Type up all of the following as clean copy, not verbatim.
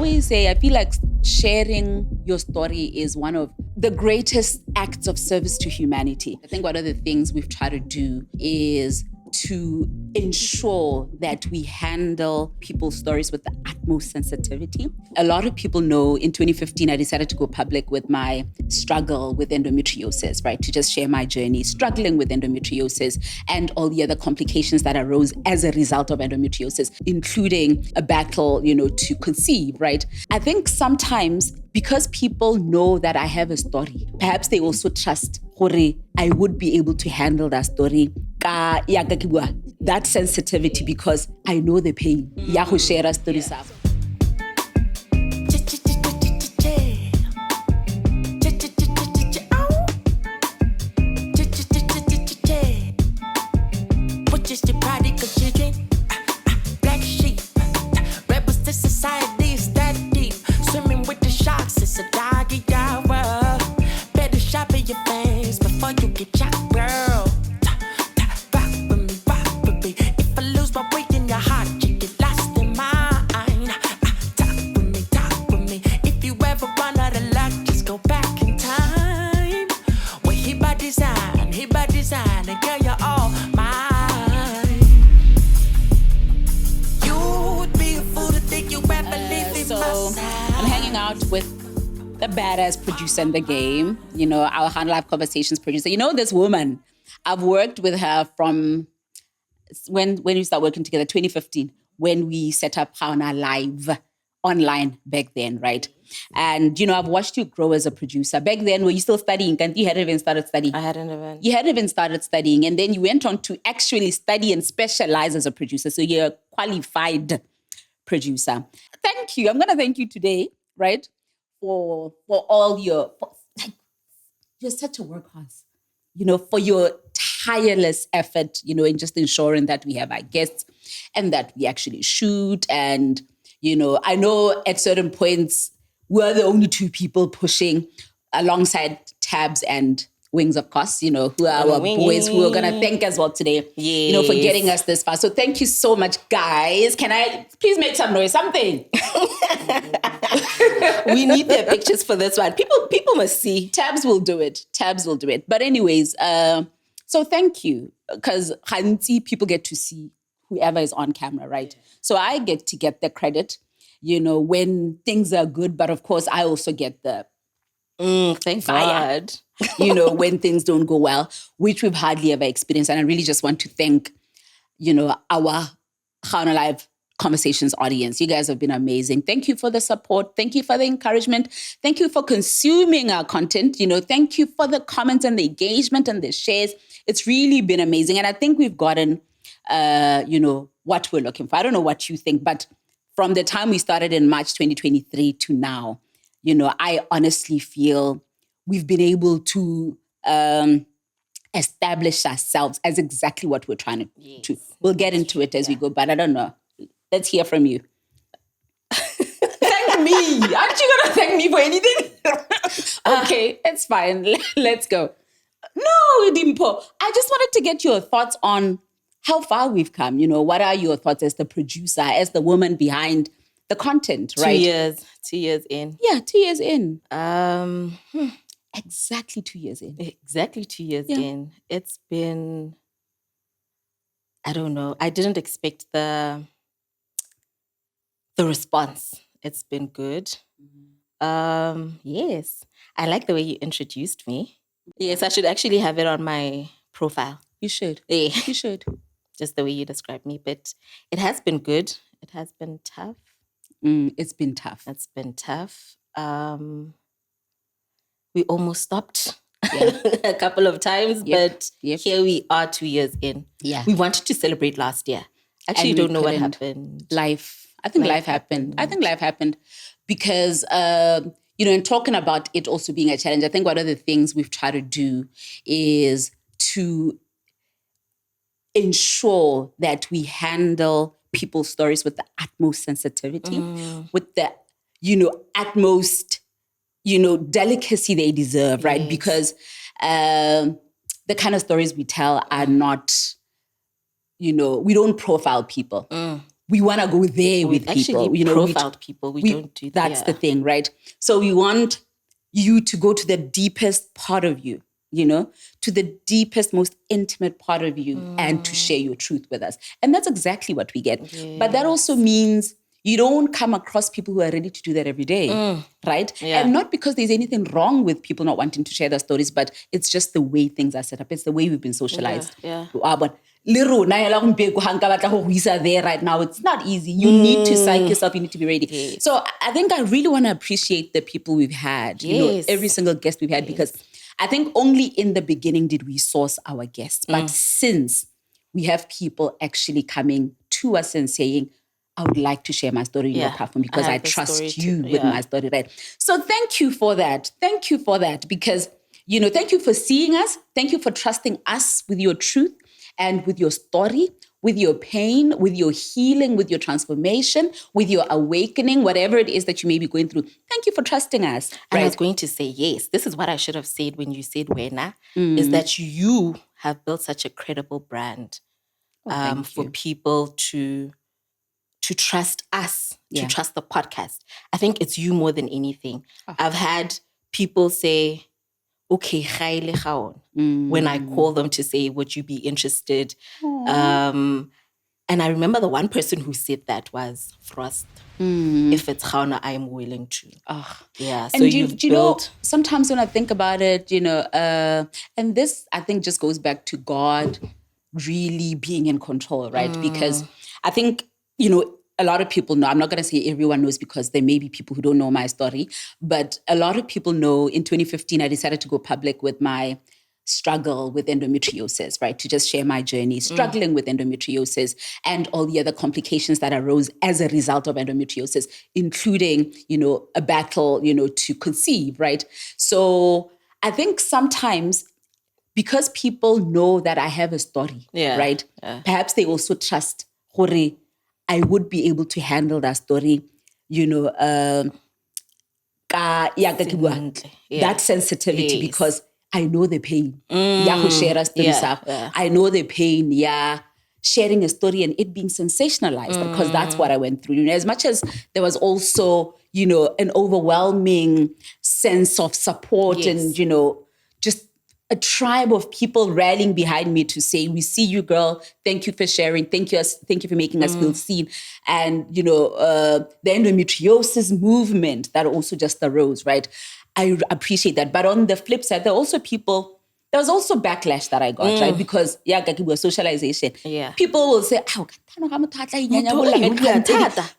always say, I feel like sharing your story is one of the greatest acts of service to humanity. I think one of the things we've tried to do is to ensure that we handle people's stories with the utmost sensitivity. A lot of people know in 2015, I decided to go public with my struggle with endometriosis, right? To just share my journey, struggling with endometriosis and all the other complications that arose as a result of endometriosis, including a battle, to conceive, right? I think sometimes because people know that I have a story, perhaps they also trust I would be able to handle that story. That sensitivity, because I know the pain. Ya share a story. With the badass producer in the game, our GaonaLive Conversations producer. This woman, I've worked with her from when we started working together, 2015, when we set up GaonaLive online back then, right? And, I've watched you grow as a producer. Back then, were you still studying? And you hadn't even started studying. I hadn't even. You hadn't even started studying. And then you went on to actually study and specialize as a producer. So you're a qualified producer. Thank you. I'm going to thank you today, right? For all you're such a workhorse, for your tireless effort, in just ensuring that we have our guests and that we actually shoot. And, I know at certain points, we're the only two people pushing alongside Tabs and Wings, of course, who are our boys who are going to thank us well today, yes. For getting us this far. So thank you so much, guys. Can I please make some noise? Something. We need their pictures for this one. People must see. Tabs will do it. But anyways, so thank you. Because people get to see whoever is on camera, right? Yeah. So I get to get the credit, when things are good. But of course, I also get the thank fired, when things don't go well, which we've hardly ever experienced. And I really just want to thank, our GaonaLive Conversations audience. You guys have been amazing. Thank you for the support. Thank you for the encouragement. Thank you for consuming our content. Thank you for the comments and the engagement and the shares. It's really been amazing. And I think we've gotten, what we're looking for. I don't know what you think, but from the time we started in March 2023 to now, I honestly feel we've been able to establish ourselves as exactly what we're trying to do. We'll get into it as we go, but I don't know. Let's hear from you. Thank me. Aren't you going to thank me for anything? Okay, it's fine. Let's go. No, Dimpho, I just wanted to get your thoughts on how far we've come. What are your thoughts as the producer, as the woman behind the content, right? 2 years in. Yeah, 2 years in. Exactly 2 years in. Exactly 2 years in. It's been, I don't know. I didn't expect the response. It's been good. Yes. I like the way you introduced me. Yes, I should actually have it on my profile. You should. Yeah. You should. Just the way you described me. But it has been good. It has been tough. It's been tough. It's been tough. We almost stopped a couple of times, but here we are 2 years in. Yeah. We wanted to celebrate last year. Actually, don't know what happened. I think life happened. I think life happened because, in talking about it also being a challenge, I think one of the things we've tried to do is to ensure that we handle people's stories with the utmost sensitivity, with the, utmost, delicacy they deserve, right? Yes. Because the kind of stories we tell are not, we don't profile people. we want to go there with actually people. profiled people. We don't do that. That's the thing, right? So we want you to go to the deepest part of you, to the deepest, most intimate part of you and to share your truth with us. And that's exactly what we get. Yes. But that also means you don't come across people who are ready to do that every day, right? Yeah. And not because there's anything wrong with people not wanting to share their stories, but it's just the way things are set up. It's the way we've been socialized. Yeah. But there right now, it's not easy. You need to psych yourself. You need to be ready. Yes. So I think I really want to appreciate the people we've had, every single guest we've had, because I think only in the beginning did we source our guests. But since we have people actually coming to us and saying, I would like to share my story on your platform because I trust you with my story, right? So thank you for that. Thank you for that because, thank you for seeing us. Thank you for trusting us with your truth and with your story, with your pain, with your healing, with your transformation, with your awakening, whatever it is that you may be going through. Thank you for trusting us. And I was going to say, yes, this is what I should have said when you said Wena, is that you have built such a credible brand for people to trust us, to trust the podcast. I think it's you more than anything. I've had people say, okay, when I call them to say, would you be interested? And I remember the one person who said that was Frost. If it's Gaona, I am willing to. Yeah. So and you know, sometimes when I think about it, and this I think just goes back to God really being in control, right? Because I think, a lot of people know, I'm not going to say everyone knows because there may be people who don't know my story, but a lot of people know in 2015, I decided to go public with my struggle with endometriosis, right? To just share my journey, struggling with endometriosis and all the other complications that arose as a result of endometriosis, including, a battle, to conceive, right? So I think sometimes because people know that I have a story, right? Perhaps they also trust Hore, I would be able to handle that story, that sensitivity because I know the pain. I know the pain, sharing a story and it being sensationalized because that's what I went through. As much as there was also, an overwhelming sense of support and, just a tribe of people rallying behind me to say, we see you, girl. Thank you for sharing. Thank you for making us feel seen. And, the endometriosis movement that also just arose, right? I appreciate that. But on the flip side, there was also backlash that I got, right? Because, socialization. Yeah. People will say,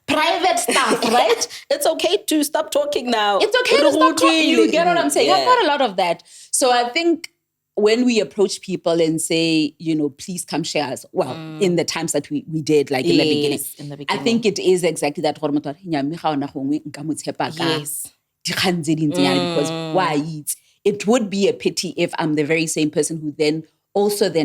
private stuff, right? It's okay to stop talking now. It's okay to stop talking. You get what I'm saying? I've got a lot of that. So I think when we approach people and say, please come share us, well, in the times that we did, like in the beginning, I think it is exactly that. Yes. Because why? It would be a pity if I'm the very same person who then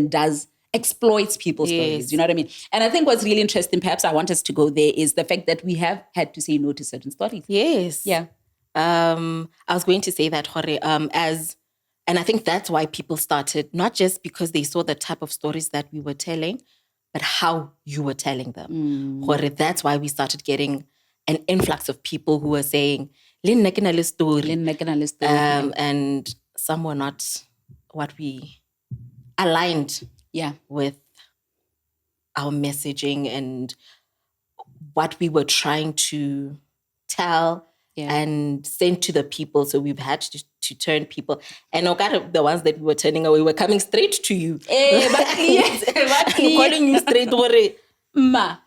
does exploits people's stories. You know what I mean? And I think what's really interesting, perhaps I want us to go there, is the fact that we have had to say no to certain stories. Yes. Yeah. I was going to say that, Hore, and I think that's why people started, not just because they saw the type of stories that we were telling, but how you were telling them. Hore, that's why we started getting an influx of people who were saying, and some were not what we aligned with our messaging and what we were trying to tell and send to the people. So we've had to turn people. And the ones that we were turning away were coming straight to you. I'm calling you straight away.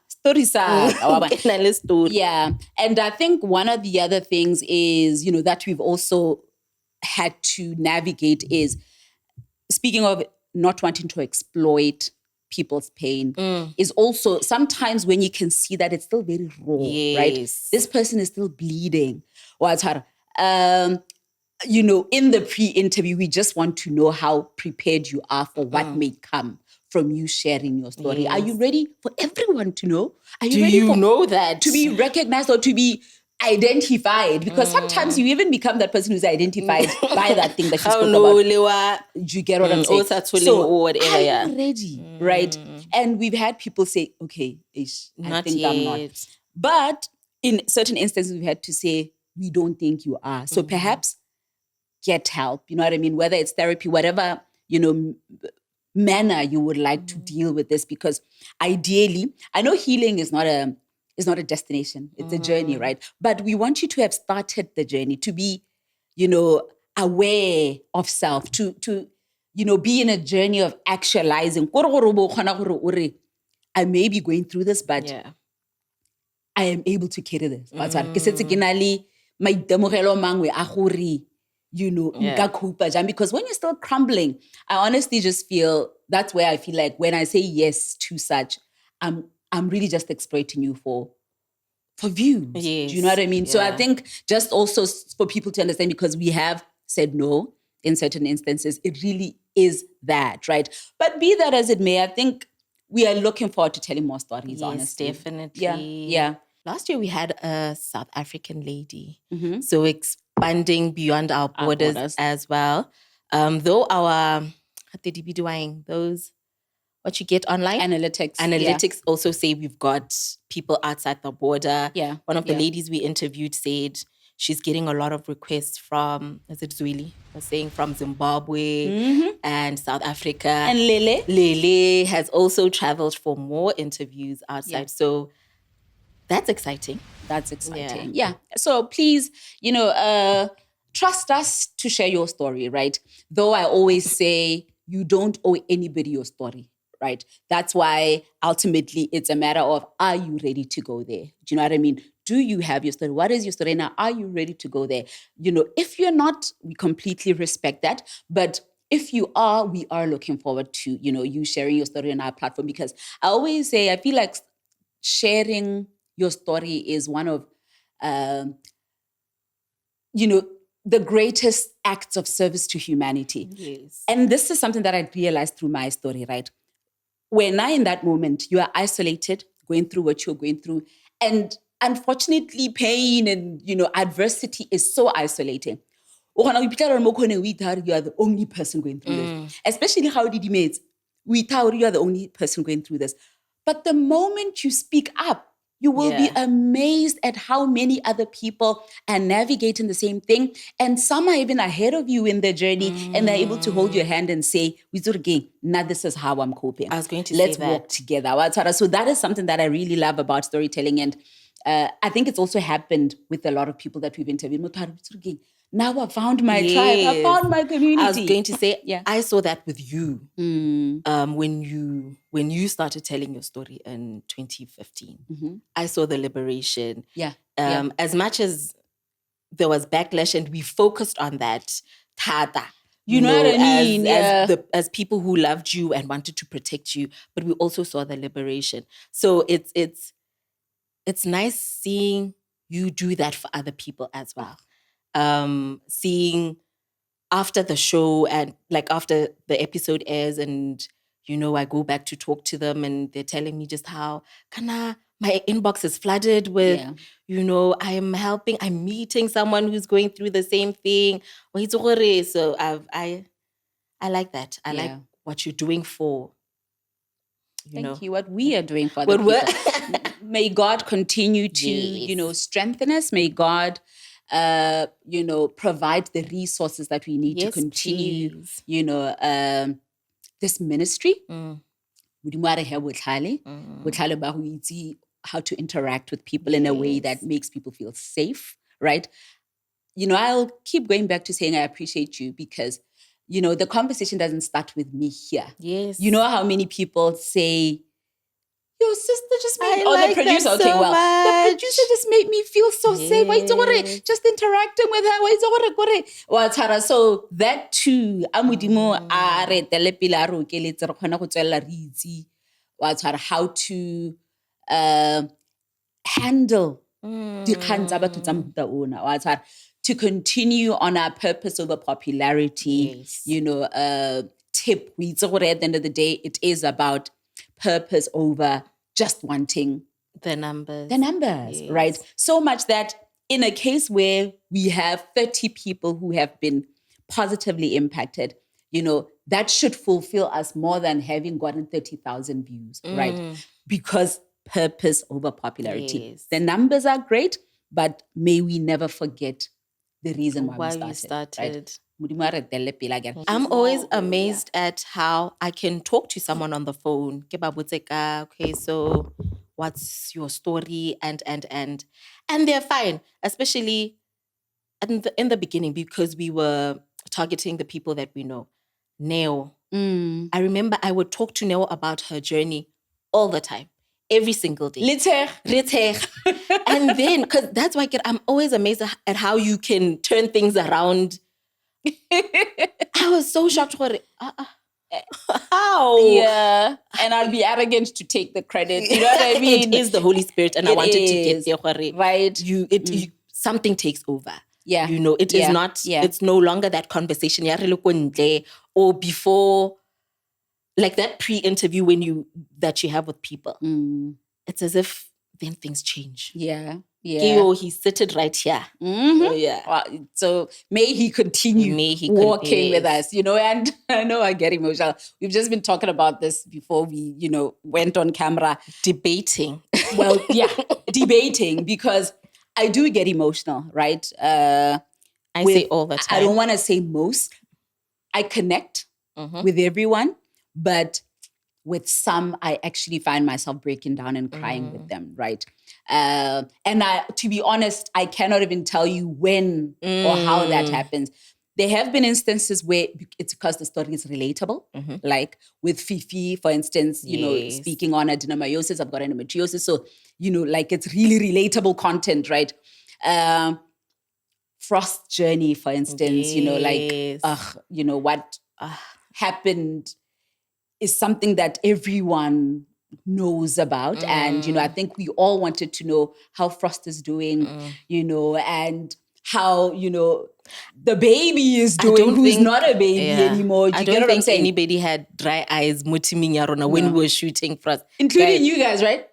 Stories are story. Yeah. And I think one of the other things is, that we've also had to navigate is, speaking of not wanting to exploit people's pain, is also sometimes when you can see that it's still very raw, right? This person is still bleeding. In the pre-interview, we just want to know how prepared you are for what may come from you sharing your story. Are you ready for everyone to know? Are you ready know that? To be recognized or to be identified, because sometimes you even become that person who's identified by that thing that you spoke about. You get what I'm saying? So are you ready, right? And we've had people say, okay, I think I'm not. But in certain instances, we've had to say, we don't think you are. So perhaps get help, you know what I mean? Whether it's therapy, whatever, manner you would like to deal with this, because ideally, I know healing is not a destination, it's a journey, right? But we want you to have started the journey, to be, aware of self, to be in a journey of actualizing. I may be going through this, but I am able to carry this. Because when you're still crumbling, I honestly just feel that's where I feel like when I say yes to such, I'm really just exploiting you for views. Yes, do you know what I mean? Yeah. So I think just also for people to understand, because we have said no in certain instances, it really is that, right? But be that as it may, I think we are looking forward to telling more stories, yes, honestly. Yes, definitely. Yeah. Last year we had a South African lady. So expanding beyond our borders as well. Though our, those, what you get online? Analytics also say we've got people outside the border. Yeah. One of the ladies we interviewed said she's getting a lot of requests from, is it Zweli? Was saying from Zimbabwe and South Africa. And Lele? Lele has also traveled for more interviews outside. Yeah. So that's exciting. That's exciting. Yeah. So please, trust us to share your story, right? Though I always say you don't owe anybody your story, right? That's why ultimately it's a matter of, are you ready to go there? Do you know what I mean? Do you have your story? What is your story now? Are you ready to go there? If you're not, we completely respect that. But if you are, we are looking forward to, you sharing your story on our platform, because I always say, I feel like sharing your story is one of, the greatest acts of service to humanity. Yes. And this is something that I realized through my story, right? When in that moment, you are isolated, going through what you're going through. And unfortunately, pain and, adversity is so isolating. You are the only person going through this. Especially how did you mate? You are the only person going through this. But the moment you speak up, you will be amazed at how many other people are navigating the same thing. And some are even ahead of you in their journey, and they're able to hold your hand and say, now this is how I'm coping. I was going to Let's say that. walk together. So that is something that I really love about storytelling. And I think it's also happened with a lot of people that we've interviewed. Now I found my tribe. I found my community. I was going to say, I saw that with you when you started telling your story in 2015. I saw the liberation. As much as there was backlash, and we focused on that, Tata. You know what I mean? As people who loved you and wanted to protect you, but we also saw the liberation. So it's nice seeing you do that for other people as well. Seeing after the show and after the episode airs, and I go back to talk to them, and they're telling me just how my inbox is flooded with I am helping, I'm meeting someone who's going through the same thing. So I like that. I like what you're doing for Thank you. What we are doing for the people. May God continue to strengthen us. May God provide the resources that we need to continue, this ministry. How to interact with people in a way that makes people feel safe, right? I'll keep going back to saying I appreciate you, because, the conversation doesn't start with me here. Yes. You know how many people say, your sister just made the producer. The producer just made me feel so safe. Just interacting with her. So that too, how to handle to continue on our purpose over popularity. Tip, at the end of the day, it is about purpose over just wanting the numbers. right? So much that in a case where we have 30 people who have been positively impacted, that should fulfill us more than having gotten 30,000 views, right? Because purpose over popularity. Yes. The numbers are great, but may we never forget the reason why we started. Right? I'm always amazed at how I can talk to someone on the phone. Okay, so what's your story? And they're fine, especially in the beginning, because we were targeting the people that we know. Neo. I remember I would talk to Neo about her journey all the time, every single day. Later. And then, because that's why I'm always amazed at how you can turn things around. I was so shocked for it. How? Yeah. And I'll be arrogant to take the credit. You know what I mean? It is the Holy Spirit, and I wanted to get there. Right. Something takes over. Yeah. It is not, it's no longer that conversation. Or before, like that pre-interview that you have with people. It's as if then things change. Yeah. Geo, he seated right here. So, so may he continue walking with us, and I know I get emotional. We've just been talking about this before we, went on camera. Debating. Well, yeah, debating, because I do get emotional, right? I say all the time. I don't want to say most. I connect with everyone, but with some, I actually find myself breaking down and crying with them, right? And to be honest, I cannot even tell you when or how that happens. There have been instances where it's because the story is relatable, like with Fifi, for instance, speaking on adenomyosis, I've got endometriosis. So, like it's really relatable content, right? Frost's journey, for instance, what happened is something that everyone knows about. And, I think we all wanted to know how Frost is doing, and how, the baby is doing, who's not a baby anymore. I don't think anybody had dry eyes when we were shooting Frost. Including you guys, right?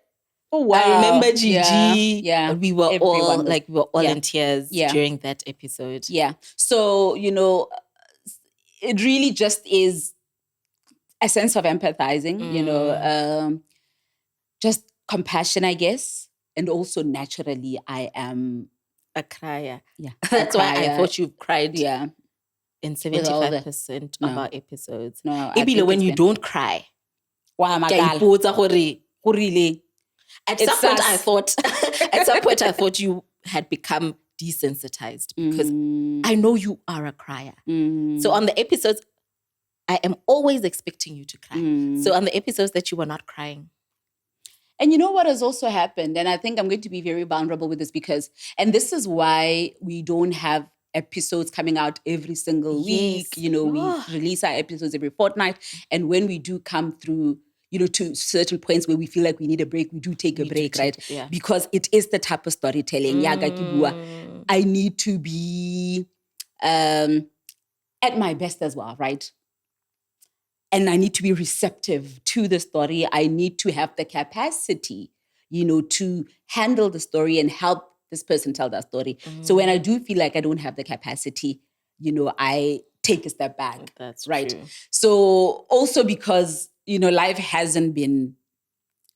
Oh, wow. I remember Gigi. Yeah. We were all in tears during that episode. Yeah. So, it really just is a sense of empathizing, just compassion, I guess. And also naturally, I am a crier. Yeah. That's why I thought you cried. Yeah. In 75% of our episodes. No. Maybe when you don't cry. Wow, my God. At some point I thought you had become desensitized, because I know you are a crier. So on the episodes, I am always expecting you to cry. So on the episodes that you were not crying. And you know what has also happened? And I think I'm going to be very vulnerable with this and this is why we don't have episodes coming out every single week. We release our episodes every fortnight. And when we do come through, to certain points where we feel like we need a break, we do take a break, right? Because it is the type of storytelling. I need to be at my best as well, right? And I need to be receptive to the story. I need to have the capacity, to handle the story and help this person tell that story. So when I do feel like I don't have the capacity, I take a step back. That's right. True. So also because, life hasn't been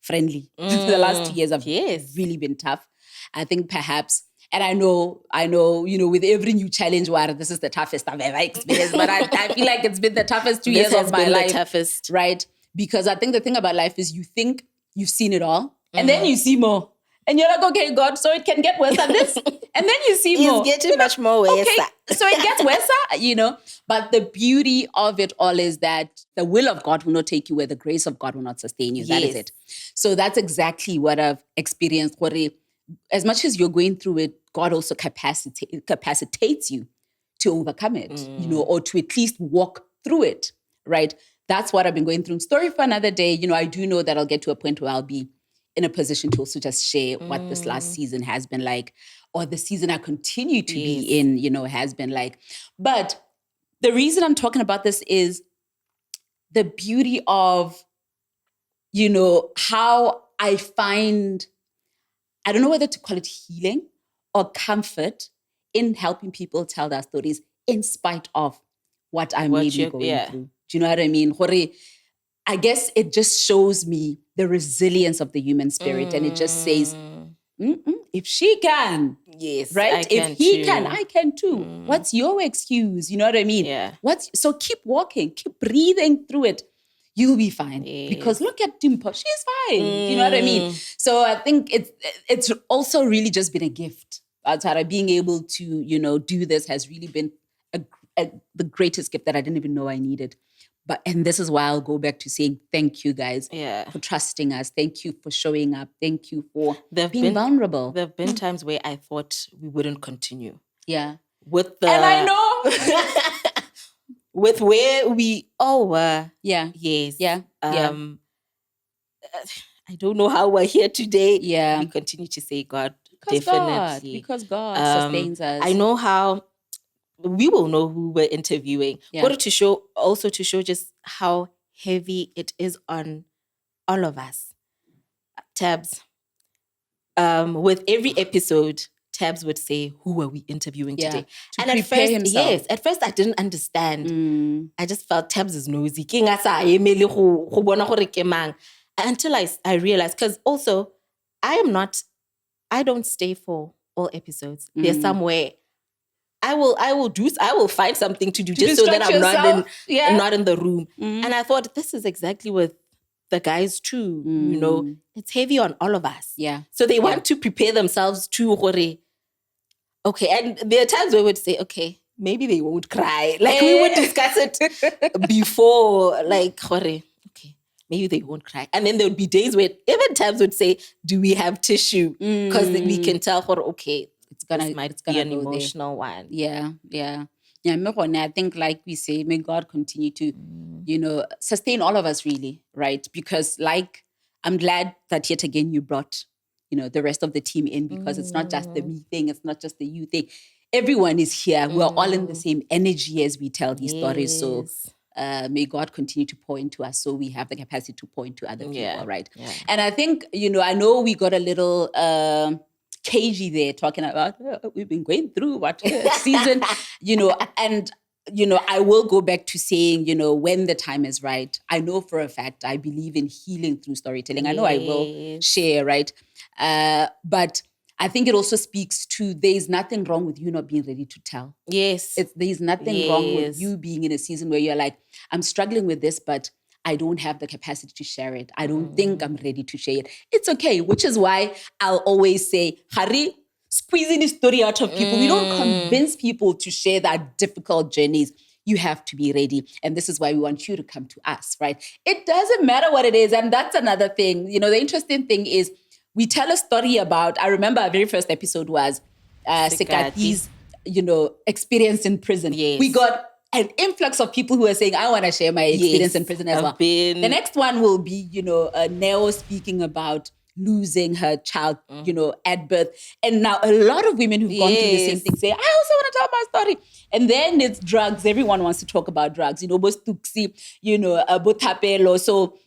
friendly. The last 2 years have really been tough. I think perhaps, and I know, with every new challenge, this is the toughest I've ever experienced, but I feel like it's been the toughest 2 years of my life. The toughest. Right? Because I think the thing about life is you think you've seen it all, and then you see more. And you're like, okay, God, so it can get worse than this. And then you see more. It's getting much more worse. Okay, so it gets worse, But the beauty of it all is that the will of God will not take you where the grace of God will not sustain you. That is it. So that's exactly what I've experienced. As much as you're going through it, God also capacitates you to overcome it, or to at least walk through it, right? That's what I've been going through. Story for another day. I do know that I'll get to a point where I'll be in a position to also just share what this last season has been like, or the season I continue to be in, has been like. But the reason I'm talking about this is the beauty of, how I find, I don't know whether to call it healing or comfort in helping people tell their stories in spite of what I'm maybe going through. Do you know what I mean? I guess it just shows me the resilience of the human spirit, and it just says, if she can, right? If he can, I can too. What's your excuse? You know what I mean? Yeah. So keep walking, keep breathing through it. You'll be fine. Because look at Dimpho, she's fine. You know what I mean? So I think it's also really just been a gift. Tara, being able to, do this has really been the greatest gift that I didn't even know I needed. And this is why I'll go back to saying thank you guys for trusting us. Thank you for showing up. Thank you for being vulnerable. There have been times where I thought we wouldn't continue. Yeah. And I know. With where we all were. Yeah. Yes. Yeah. I don't know how we're here today. Yeah. We continue to say God. Definitely. Because God sustains us. I know how we will know who we're interviewing. Yeah. To show just how heavy it is on all of us. Tabs. With every episode, Tabs would say, "Who are we interviewing today?" And at first, at first I didn't understand. I just felt Tabs is nosy. Until I realized, because also I don't stay for all episodes. There's somewhere I will find something to do just so that I'm not in the room. And I thought this is exactly with the guys too. It's heavy on all of us. Yeah. So they want to prepare themselves to okay. And there are times where we would say, okay, maybe they won't cry. Like we would discuss it before, like, okay, maybe they won't cry. And then there would be days where even Tabs would say, do we have tissue? Because we can tell, okay, it's gonna be an emotional one. Yeah. I think, like we say, may God continue to, sustain all of us, really, right? Because, I'm glad that yet again you brought, the rest of the team in, because it's not just the me thing, it's not just the you thing. Everyone is here. We're all in the same energy as we tell these stories. So may God continue to pour into us so we have the capacity to pour into other people, right? Yeah. And I think, I know we got a little cagey there talking about, we've been going through what season, and, I will go back to saying, when the time is right. I know for a fact, I believe in healing through storytelling. I know I will share, right? But I think it also speaks to there's nothing wrong with you not being ready to tell. Yes. There's nothing wrong with you being in a season where you're like, I'm struggling with this, but I don't have the capacity to share it. I don't think I'm ready to share it. It's okay, which is why I'll always say, Hari, squeezing the story out of people. We don't convince people to share their difficult journeys. You have to be ready. And this is why we want you to come to us, right? It doesn't matter what it is. And that's another thing. The interesting thing is we tell a story about, I remember our very first episode was Sekati's, experience in prison. Yes. We got an influx of people who are saying, I want to share my experience in prison as well. The next one will be, Neo speaking about losing her child, at birth. And now a lot of women who've gone through the same thing say, I also want to tell my story. And then it's drugs. Everyone wants to talk about drugs. Bostuksi, Botapelo. So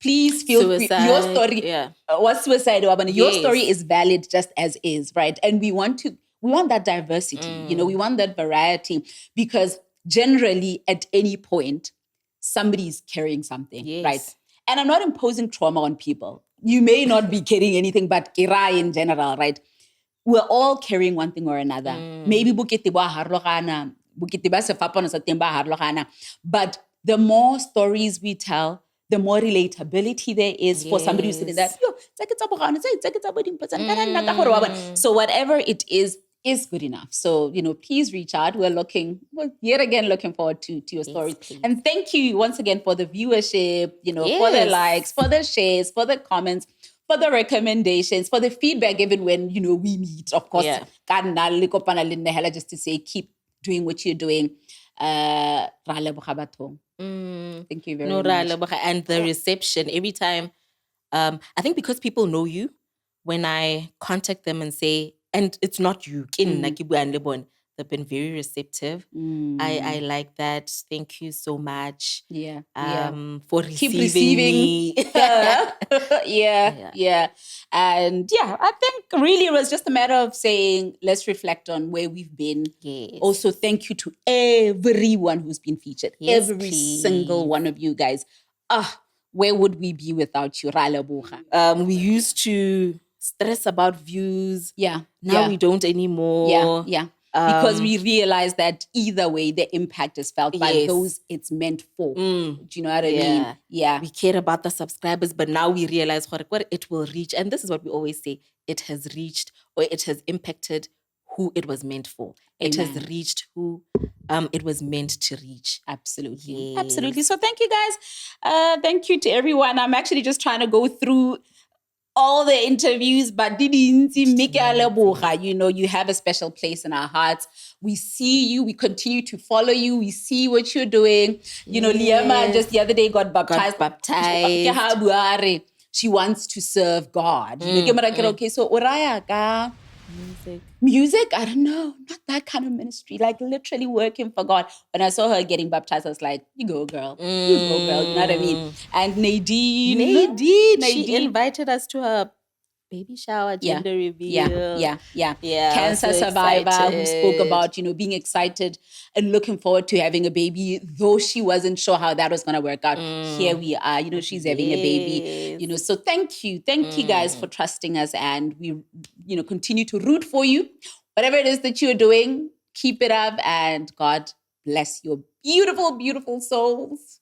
please feel free. Your story, what's suicide? Your story is valid just as is, right? And we want that diversity, we want that variety, because generally at any point, somebody's carrying something, right? And I'm not imposing trauma on people. You may not be carrying anything, but kirai in general, right? We're all carrying one thing or another. Maybe bukiti ba harlogana, bukiti ba sefapano sa timba harlogana. But the more stories we tell, the more relatability there is for somebody who's sitting there. So whatever it is good enough. So, please reach out. We're yet again looking forward to your stories. Please. And thank you once again for the viewership, for the likes, for the shares, for the comments, for the recommendations, for the feedback, even when, we meet, of course, just to say, keep doing what you're doing. Thank you very much. And the reception every time, I think because people know you, when I contact them and say, and it's not you, the They've been very receptive. I like that. Thank you so much. Yeah. For Keep receiving me. yeah. And yeah, I think really it was just a matter of saying, let's reflect on where we've been. Yes. Also, thank you to everyone who's been featured. Yes, Every please. single one of you guys. Where would we be without you? We used to stress about views. Yeah. Now we don't anymore. Yeah. Because we realize that either way, the impact is felt by those it's meant for. Do you know what I mean? Yeah. We care about the subscribers, but now we realize what it will reach. And this is what we always say. It has reached, or it has impacted who it was meant for. It has reached who it was meant to reach. Absolutely. Yes. Absolutely. So thank you guys. Thank you to everyone. I'm actually just trying to go through all the interviews, but you know, you have a special place in our hearts. We see you, we continue to follow you, we see what you're doing. You know, Liama just the other day got baptized. She wants to serve God. Okay, so Oraya music, I don't know, not that kind of ministry, like literally working for God. When I saw her getting baptized, I was like, you go, girl. You go, girl. You know what I mean? And Nadine, she invited us to her baby shower, gender reveal. Yeah. Cancer survivor who spoke about, you know, being excited and looking forward to having a baby, though she wasn't sure how that was going to work out. Here we are, you know, she's having a baby, you know, so thank you guys for trusting us, and we, you know, continue to root for you. Whatever it is that you're doing, keep it up, and God bless your beautiful, beautiful souls.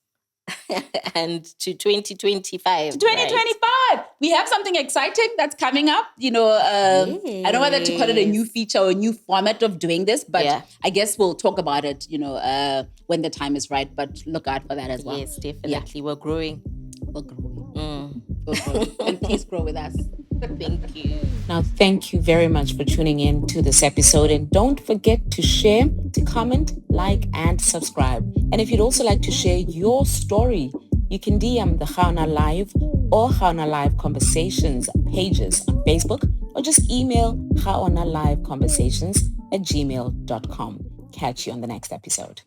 And to 2025. 2025. Right? We have something exciting that's coming up. You know, I don't know whether to call it a new feature or a new format of doing this, but I guess we'll talk about it, you know, when the time is right. But look out for that as well. Yes, definitely. We're growing. We're growing. And please grow with us. Thank you. Now, thank you very much for tuning in to this episode. And don't forget to share, to comment, like, and subscribe. And if you'd also like to share your story, you can DM the GaonaLive or GaonaLive Conversations pages on Facebook, or just email GaonaLiveConversations@gmail.com. Catch you on the next episode.